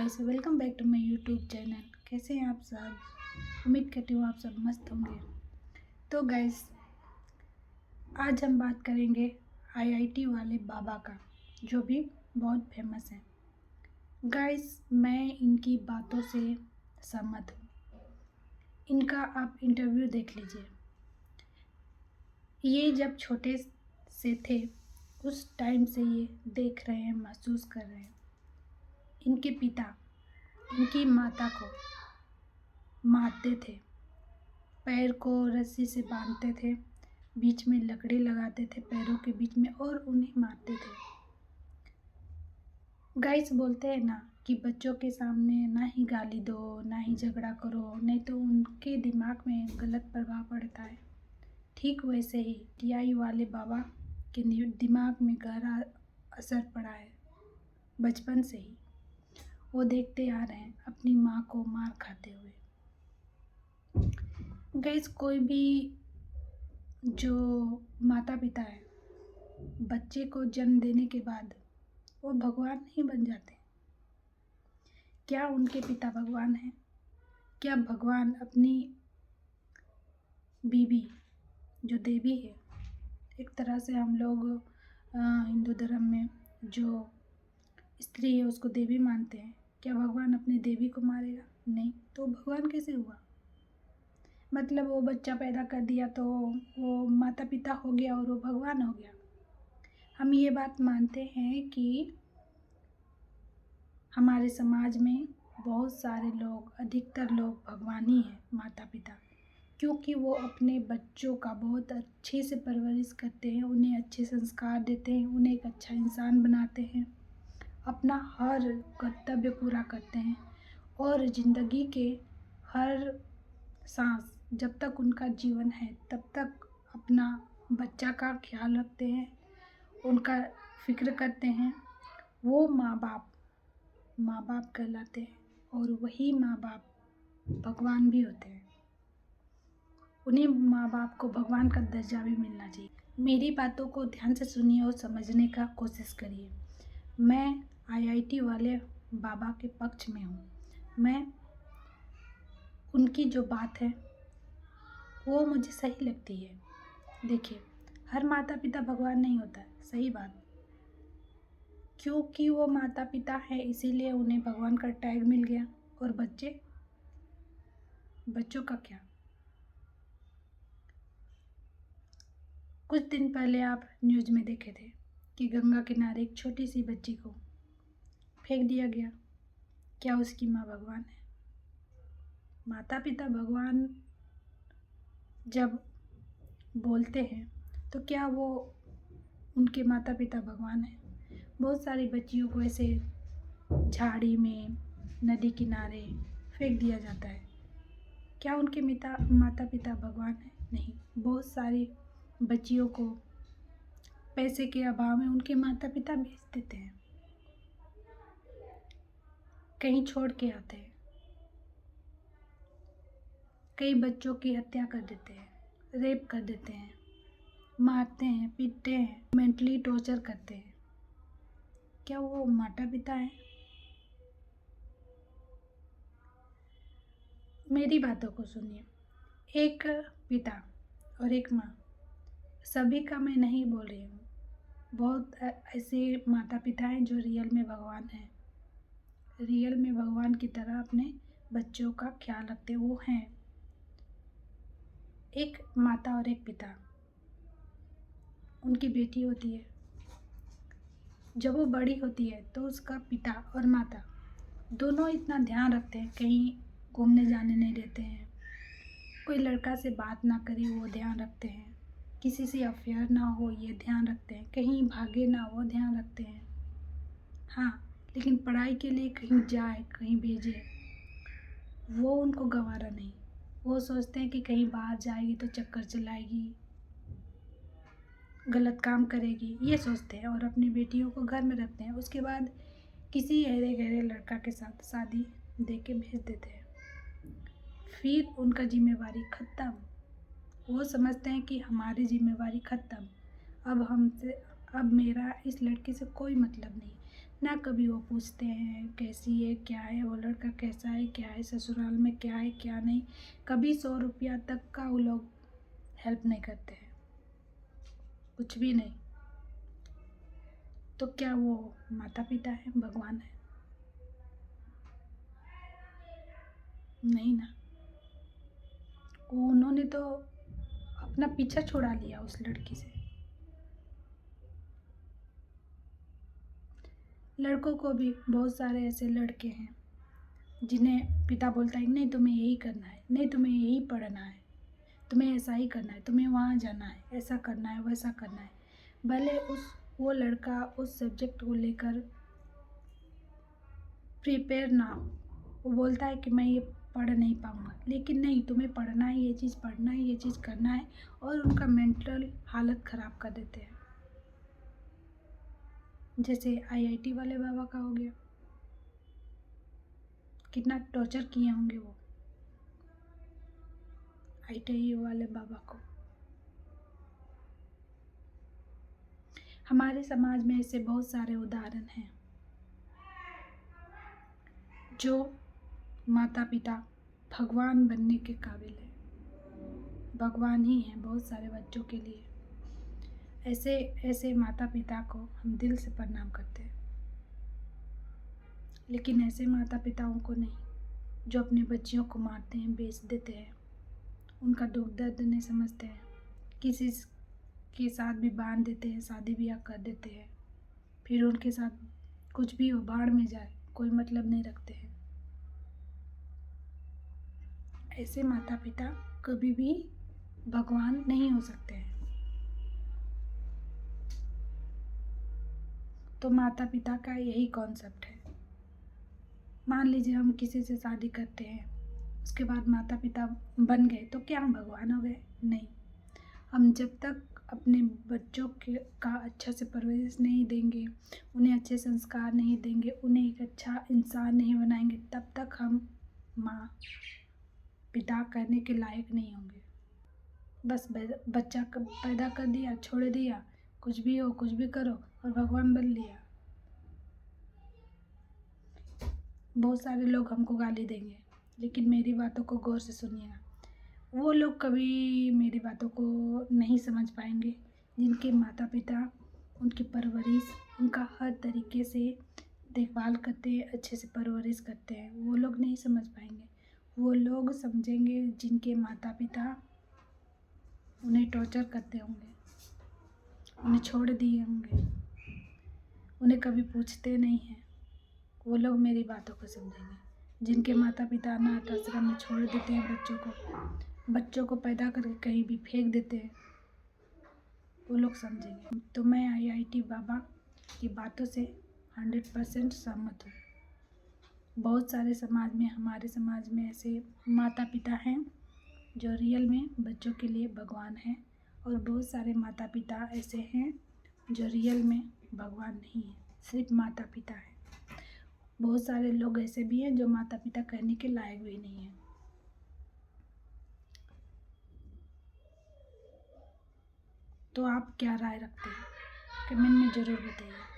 Guys, welcome back to my YouTube channel. कैसे हैं आप सब? उम्मीद करती हूँ आप सब मस्त होंगे। तो गाइस, आज हम बात करेंगे आईआईटी वाले बाबा का, जो भी बहुत फेमस है। गाइस, मैं इनकी बातों से सहमत हूँ। इनका आप इंटरव्यू देख लीजिए। ये जब छोटे से थे उस टाइम से ये देख रहे हैं, महसूस कर रहे हैं। इनके पिता इनकी माता को मारते थे, पैर को रस्सी से बांधते थे, बीच में लकड़ी लगाते थे पैरों के बीच में और उन्हें मारते थे। गाइस, बोलते हैं ना कि बच्चों के सामने ना ही गाली दो, ना ही झगड़ा करो, नहीं तो उनके दिमाग में गलत प्रभाव पड़ता है। ठीक वैसे ही टीआई वाले बाबा के दिमाग में गहरा असर पड़ा है। बचपन से ही वो देखते आ रहे हैं अपनी माँ को मार खाते हुए। गाइस, कोई भी जो माता पिता है, बच्चे को जन्म देने के बाद वो भगवान नहीं बन जाते। क्या उनके पिता भगवान हैं? क्या भगवान अपनी बीवी जो देवी है, एक तरह से हम लोग हिंदू धर्म में जो स्त्री है उसको देवी मानते हैं, क्या भगवान अपनी देवी को मारेगा? नहीं। तो भगवान कैसे हुआ? मतलब वो बच्चा पैदा कर दिया तो वो माता पिता हो गया और वो भगवान हो गया। हम ये बात मानते हैं कि हमारे समाज में बहुत सारे लोग, अधिकतर लोग भगवान ही हैं, माता पिता, क्योंकि वो अपने बच्चों का बहुत अच्छे से परवरिश करते हैं, उन्हें अच्छे संस्कार देते हैं, उन्हें एक अच्छा इंसान बनाते हैं, अपना हर कर्तव्य पूरा करते हैं और ज़िंदगी के हर सांस, जब तक उनका जीवन है तब तक अपना बच्चा का ख्याल रखते हैं, उनका फिक्र करते हैं। वो माँ बाप कहलाते हैं और वही माँ बाप भगवान भी होते हैं। उन्हें माँ बाप को भगवान का दर्जा भी मिलना चाहिए। मेरी बातों को ध्यान से सुनिए और समझने का कोशिश करिए। मैं आईआईटी वाले बाबा के पक्ष में हूँ। मैं उनकी जो बात है वो मुझे सही लगती है। देखिए, हर माता पिता भगवान नहीं होता है, सही बात। क्योंकि वो माता पिता है इसीलिए उन्हें भगवान का टैग मिल गया। और बच्चों का क्या? कुछ दिन पहले आप न्यूज़ में देखे थे कि गंगा किनारे एक छोटी सी बच्ची को फेंक दिया गया। क्या उसकी माँ भगवान है? माता पिता भगवान जब बोलते हैं तो क्या वो उनके माता पिता भगवान हैं? बहुत सारी बच्चियों को ऐसे झाड़ी में, नदी किनारे फेंक दिया जाता है। क्या उनके माता पिता भगवान हैं? नहीं। बहुत सारी बच्चियों को पैसे के अभाव में उनके माता पिता भेज देते हैं, कहीं छोड़ के आते हैं। कई बच्चों की हत्या कर देते हैं, रेप कर देते हैं, मारते हैं, पीटते हैं, मेंटली टॉर्चर करते हैं। क्या वो माता पिता हैं? मेरी बातों को सुनिए। एक पिता और एक माँ, सभी का मैं नहीं बोल रही हूँ। बहुत ऐसे माता पिता हैं जो रियल में भगवान हैं, रियल में भगवान की तरह अपने बच्चों का ख्याल रखते वो हैं। एक माता और एक पिता, उनकी बेटी होती है, जब वो बड़ी होती है तो उसका पिता और माता दोनों इतना ध्यान रखते हैं, कहीं घूमने जाने नहीं देते हैं, कोई लड़का से बात ना करे वो ध्यान रखते हैं, किसी से अफेयर ना हो ये ध्यान रखते हैं, कहीं भागे ना वो ध्यान रखते हैं। हाँ, लेकिन पढ़ाई के लिए कहीं जाए, कहीं भेजे, वो उनको गंवारा नहीं। वो सोचते हैं कि कहीं बाहर जाएगी तो चक्कर चलाएगी, गलत काम करेगी, ये सोचते हैं और अपनी बेटियों को घर में रखते हैं। उसके बाद किसी अरे गहरे लड़का के साथ शादी दे के भेज देते हैं। फिर उनका जिम्मेवारी ख़त्म। वो समझते हैं कि हमारी जिम्मेवारी ख़त्म, अब मेरा इस लड़की से कोई मतलब नहीं। ना कभी वो पूछते हैं कैसी है, क्या है, वो लड़का कैसा है, क्या है, ससुराल में क्या है क्या नहीं। कभी 100 रुपया तक का वो लोग हेल्प नहीं करते हैं, कुछ भी नहीं। तो क्या वो माता पिता है, भगवान है? नहीं ना। उन्होंने तो अपना पीछा छुड़ा लिया उस लड़की से। लड़कों को भी बहुत सारे ऐसे लड़के हैं जिन्हें पिता बोलता है नहीं तुम्हें यही करना है, नहीं तुम्हें यही पढ़ना है, तुम्हें ऐसा ही करना है, तुम्हें वहाँ जाना है, ऐसा करना है, वैसा करना है। भले वो लड़का उस सब्जेक्ट को लेकर प्रिपेयर ना हो, वो बोलता है कि मैं ये पढ़ नहीं पाऊँगा, लेकिन नहीं तुम्हें पढ़ना है, ये चीज़ पढ़ना है, ये चीज़ करना है, और उनका मेंटल हालत ख़राब कर देते हैं। जैसे आईआईटी वाले बाबा का हो गया, कितना टॉर्चर किए होंगे वो आईआईटी वाले बाबा को। हमारे समाज में ऐसे बहुत सारे उदाहरण हैं जो माता पिता भगवान बनने के काबिल है, भगवान ही हैं बहुत सारे बच्चों के लिए। ऐसे ऐसे माता पिता को हम दिल से प्रणाम करते हैं। लेकिन ऐसे माता पिताओं को नहीं जो अपने बच्चियों को मारते हैं, बेच देते हैं, उनका दुख दर्द नहीं समझते हैं, किसी के साथ भी बांध देते हैं, शादी ब्याह कर देते हैं, फिर उनके साथ कुछ भी हो, बाढ़ में जाए, कोई मतलब नहीं रखते हैं। ऐसे माता पिता कभी भी भगवान नहीं हो सकते हैं। तो माता पिता का यही कॉन्सेप्ट है। मान लीजिए हम किसी से शादी करते हैं, उसके बाद माता पिता बन गए तो क्या हम भगवान हो गए? नहीं। हम जब तक अपने बच्चों के का अच्छा से परवरिश नहीं देंगे, उन्हें अच्छे संस्कार नहीं देंगे, उन्हें एक अच्छा इंसान नहीं बनाएंगे, तब तक हम माँ पिता कहने के लायक नहीं होंगे। बस बच्चा पैदा कर दिया, छोड़ दिया, कुछ भी हो, कुछ भी करो, और भगवान बन लिया। बहुत सारे लोग हमको गाली देंगे, लेकिन मेरी बातों को गौर से सुनिएगा। वो लोग कभी मेरी बातों को नहीं समझ पाएंगे जिनके माता पिता उनकी परवरिश, उनका हर तरीके से देखभाल करते हैं, अच्छे से परवरिश करते हैं। वो लोग नहीं समझ पाएंगे। वो लोग समझेंगे जिनके माता पिता उन्हें टॉर्चर करते होंगे, उन्हें छोड़ दिए होंगे, उन्हें कभी पूछते नहीं हैं। वो लोग मेरी बातों को समझेंगे। जिनके माता पिता अनाथ आश्रम में छोड़ देते हैं बच्चों को पैदा करके कहीं भी फेंक देते हैं, वो लोग समझेंगे। तो मैं आईआईटी बाबा की बातों से 100% सहमत हूँ। बहुत सारे समाज में, हमारे समाज में ऐसे माता पिता हैं जो रियल में बच्चों के लिए भगवान हैं, और बहुत सारे माता पिता ऐसे हैं जो रियल में भगवान नहीं है, सिर्फ माता पिता है। बहुत सारे लोग ऐसे भी हैं जो माता पिता कहने के लायक भी नहीं हैं। तो आप क्या राय रखते हैं? कमेंट में ज़रूर बताइए।